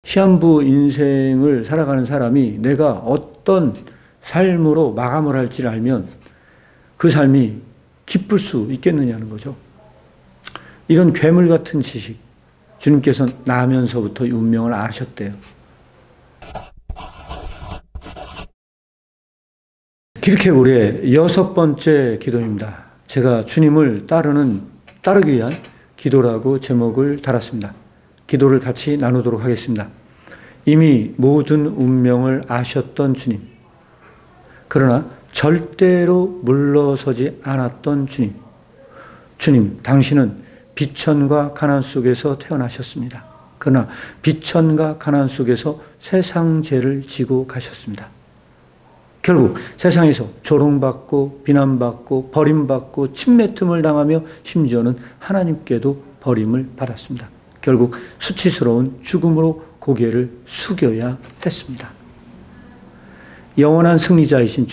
시한부 인생을 살아가는 사람이 내가 어떤 삶으로 마감을 할지를 알면 그 삶이 기쁠 수 있겠느냐는 거죠. 이런 괴물 같은 지식, 주님께서 나면서부터 이 운명을 아셨대요. 기르케고르의 6번째 기도입니다. 제가 주님을 따르기 위한 기도라고 제목을 달았습니다. 기도를 같이 나누도록 하겠습니다. 이미 모든 운명을 아셨던 주님, 그러나 절대로 물러서지 않았던 주님. 주님, 당신은 비천과 가난 속에서 태어나셨습니다. 그러나 비천과 가난 속에서 세상 죄를 지고 가셨습니다. 결국 세상에서 조롱받고 비난받고 버림받고 침뱉음을 당하며 심지어는 하나님께도 버림을 받았습니다. 결국 수치스러운 죽음으로 고개를 숙여야 했습니다. 영원한 승리자이신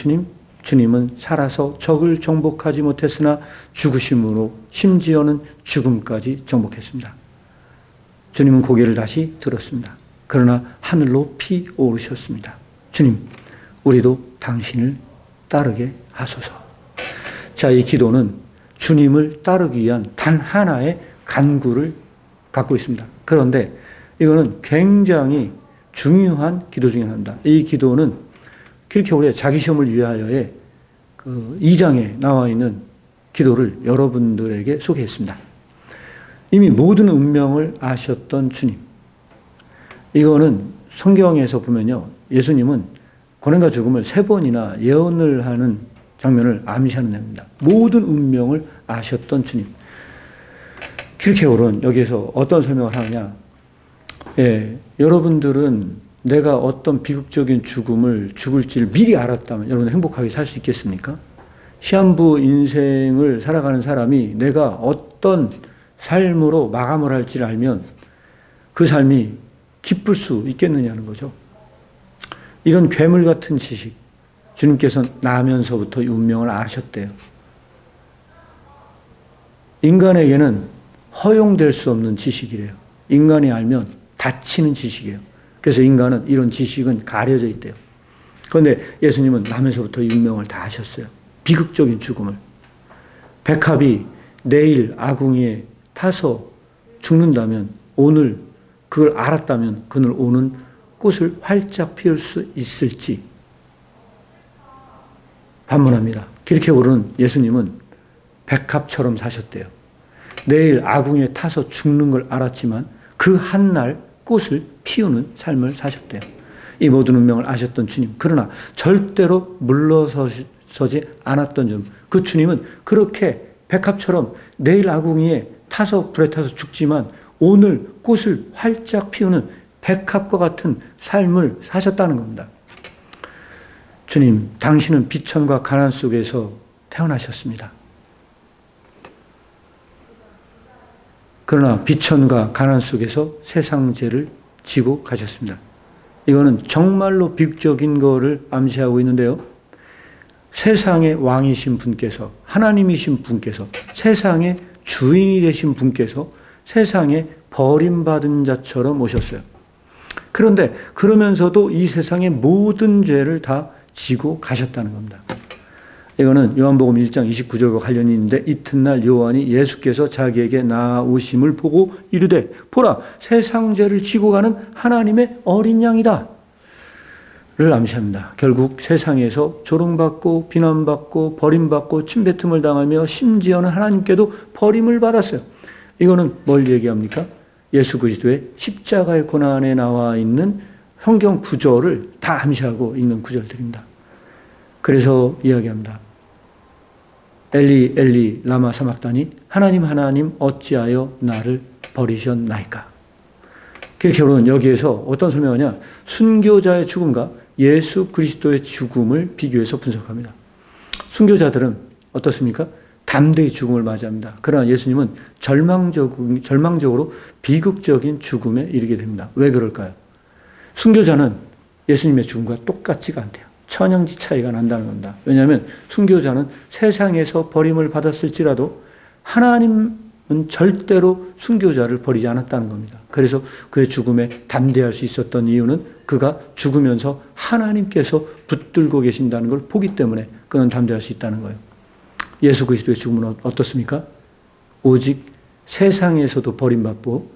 주님은 살아서 적을 정복하지 못했으나 죽으심으로 심지어는 죽음까지 정복했습니다. 주님은 고개를 다시 들었습니다. 그러나 하늘 높이 오르셨습니다. 주님, 우리도 당신을 따르게 하소서. 자, 이 기도는 주님을 따르기 위한 단 하나의 간구를 갖고 있습니다. 그런데 이거는 굉장히 중요한 기도 중에 하나입니다. 이 기도는 기르케고르의 자기 시험을 위하여의 그 2장에 나와 있는 기도를 여러분들에게 소개했습니다. 이미 모든 운명을 아셨던 주님. 이거는 성경에서 보면요, 예수님은 고난과 죽음을 3번이나 예언을 하는 장면을 암시하는 내용입니다. 모든 운명을 아셨던 주님. 기르케고르는 여기에서 어떤 설명을 하느냐. 여러분들은 내가 어떤 비극적인 죽을지를 미리 알았다면 여러분 행복하게 살 수 있겠습니까? 시한부 인생을 살아가는 사람이 내가 어떤 삶으로 마감을 할지를 알면 그 삶이 기쁠 수 있겠느냐는 거죠. 이런 괴물 같은 지식, 주님께서 나면서부터 이 운명을 아셨대요. 인간에게는 허용될 수 없는 지식이래요. 인간이 알면 다치는 지식이에요. 그래서 인간은 이런 지식은 가려져 있대요. 그런데 예수님은 나면서부터 이 운명을 다 아셨어요. 비극적인 죽음을. 백합이 내일 아궁이에 타서 죽는다면, 오늘 그걸 알았다면 그늘 오는 꽃을 활짝 피울 수 있을지 반문합니다. 기르케고르는 예수님은 백합처럼 사셨대요. 내일 아궁이에 타서 죽는 걸 알았지만 그 한날 꽃을 피우는 삶을 사셨대요. 이 모든 운명을 아셨던 주님. 그러나 절대로 물러서지 않았던 점. 그 주님은 그렇게 백합처럼 내일 아궁이에 타서 불에 타서 죽지만 오늘 꽃을 활짝 피우는 백합과 같은 삶을 사셨다는 겁니다. 주님, 당신은 비천과 가난 속에서 태어나셨습니다. 그러나 비천과 가난 속에서 세상 죄를 지고 가셨습니다. 이거는 정말로 비극적인 거를 암시하고 있는데요. 세상의 왕이신 분께서, 하나님이신 분께서, 세상의 주인이 되신 분께서 세상에 버림받은 자처럼 오셨어요. 그런데 그러면서도 이 세상의 모든 죄를 다 지고 가셨다는 겁니다. 이거는 요한복음 1장 29절과 관련이 있는데, 이튿날 요한이 예수께서 자기에게 나오심을 보고 이르되 보라, 세상 죄를 지고 가는 하나님의 어린 양이다 를 암시합니다. 결국 세상에서 조롱받고 비난받고 버림받고 침뱉음을 당하며 심지어는 하나님께도 버림을 받았어요. 이거는 뭘 얘기합니까? 예수 그리스도의 십자가의 고난에 나와 있는 성경 구절을 다 암시하고 있는 구절들입니다. 그래서 이야기합니다. 엘리 엘리 라마 사막다니, 하나님 하나님 어찌하여 나를 버리셨나이까. 기르케고르는 여기에서 어떤 설명하냐, 순교자의 죽음과 예수 그리스도의 죽음을 비교해서 분석합니다. 순교자들은 어떻습니까? 담대히 죽음을 맞이합니다. 그러나 예수님은 절망적으로 비극적인 죽음에 이르게 됩니다. 왜 그럴까요? 순교자는 예수님의 죽음과 똑같지가 않대요. 천양지 차이가 난다는 겁니다. 왜냐하면 순교자는 세상에서 버림을 받았을지라도 하나님 절대로 순교자를 버리지 않았다는 겁니다. 그래서 그의 죽음에 담대할 수 있었던 이유는 그가 죽으면서 하나님께서 붙들고 계신다는 걸 보기 때문에 그는 담대할 수 있다는 거예요. 예수 그리스도의 죽음은 어떻습니까? 오직 세상에서도 버림받고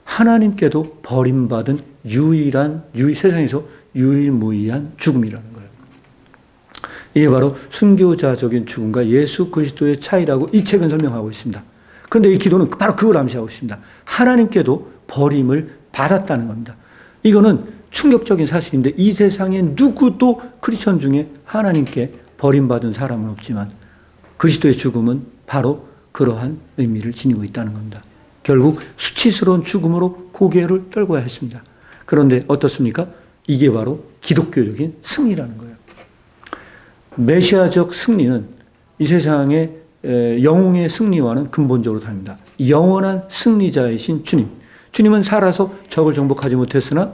하나님께도 버림받은 세상에서 유일무이한 죽음이라는 거예요. 이게 바로 순교자적인 죽음과 예수 그리스도의 차이라고 이 책은 설명하고 있습니다. 그런데 이 기도는 바로 그걸 암시하고 있습니다. 하나님께도 버림을 받았다는 겁니다. 이거는 충격적인 사실인데 이 세상에 누구도 크리스천 중에 하나님께 버림받은 사람은 없지만 그리스도의 죽음은 바로 그러한 의미를 지니고 있다는 겁니다. 결국 수치스러운 죽음으로 고개를 떨궈야 했습니다. 그런데 어떻습니까? 이게 바로 기독교적인 승리라는 거예요. 메시아적 승리는 이 세상의 영웅의 승리와는 근본적으로 다릅니다. 영원한 승리자이신 주님. 주님은 살아서 적을 정복하지 못했으나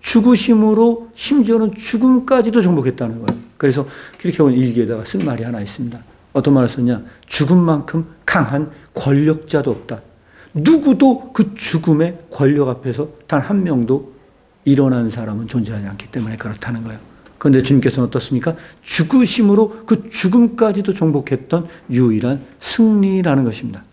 죽으심으로 심지어는 죽음까지도 정복했다는 거예요. 그래서 기독교원 일기에다가 쓴 말이 하나 있습니다. 어떤 말을 썼냐? 죽음만큼 강한 권력자도 없다. 누구도 그 죽음의 권력 앞에서 단 한 명도 일어난 사람은 존재하지 않기 때문에 그렇다는 거예요. 그런데 주님께서는 어떻습니까? 죽으심으로 그 죽음까지도 정복했던 유일한 승리라는 것입니다.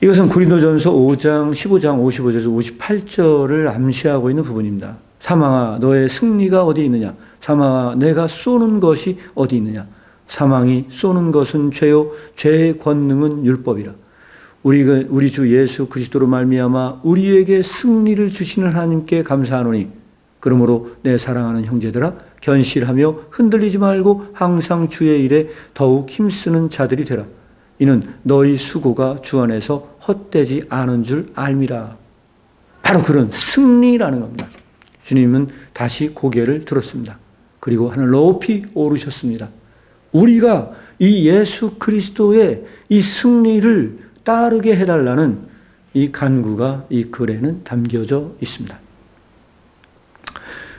이것은 고린도전서 5장 15장 55절에서 58절을 암시하고 있는 부분입니다. 사망아 너의 승리가 어디 있느냐? 사망아 내가 쏘는 것이 어디 있느냐? 사망이 쏘는 것은 죄요 죄의 권능은 율법이라. 우리 주 예수 그리스도로 말미암아 우리에게 승리를 주시는 하나님께 감사하노니 그러므로 내 사랑하는 형제들아 견실하며 흔들리지 말고 항상 주의 일에 더욱 힘쓰는 자들이 되라. 이는 너희 수고가 주 안에서 헛되지 않은 줄 알미라. 바로 그런 승리라는 겁니다. 주님은 다시 고개를 들었습니다. 그리고 하늘 높이 오르셨습니다. 우리가 이 예수 그리스도의 이 승리를 따르게 해달라는 이 간구가 이 글에는 담겨져 있습니다.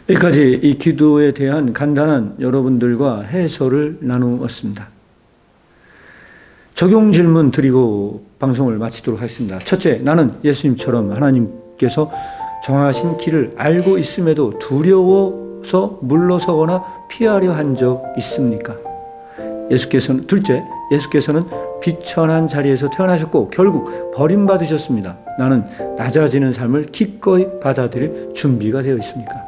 여기까지 이 기도에 대한 간단한 여러분들과 해설을 나누었습니다. 적용 질문 드리고 방송을 마치도록 하겠습니다. 첫째, 나는 예수님처럼 하나님께서 정하신 길을 알고 있음에도 두려워서 물러서거나 피하려 한 적 있습니까? 둘째, 예수께서는 비천한 자리에서 태어나셨고 결국 버림받으셨습니다. 나는 낮아지는 삶을 기꺼이 받아들일 준비가 되어 있습니까?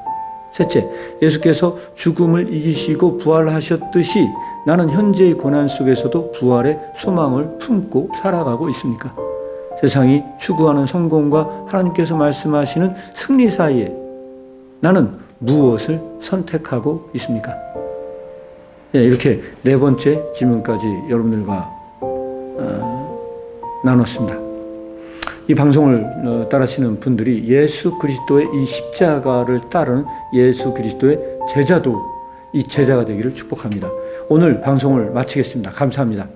셋째, 예수께서 죽음을 이기시고 부활하셨듯이 나는 현재의 고난 속에서도 부활의 소망을 품고 살아가고 있습니까? 세상이 추구하는 성공과 하나님께서 말씀하시는 승리 사이에 나는 무엇을 선택하고 있습니까? 이렇게 네 번째 질문까지 여러분들과 나눴습니다. 이 방송을 따르시는 분들이 예수 그리스도의 이 십자가를 따르는 예수 그리스도의 제자가 되기를 축복합니다. 오늘 방송을 마치겠습니다. 감사합니다.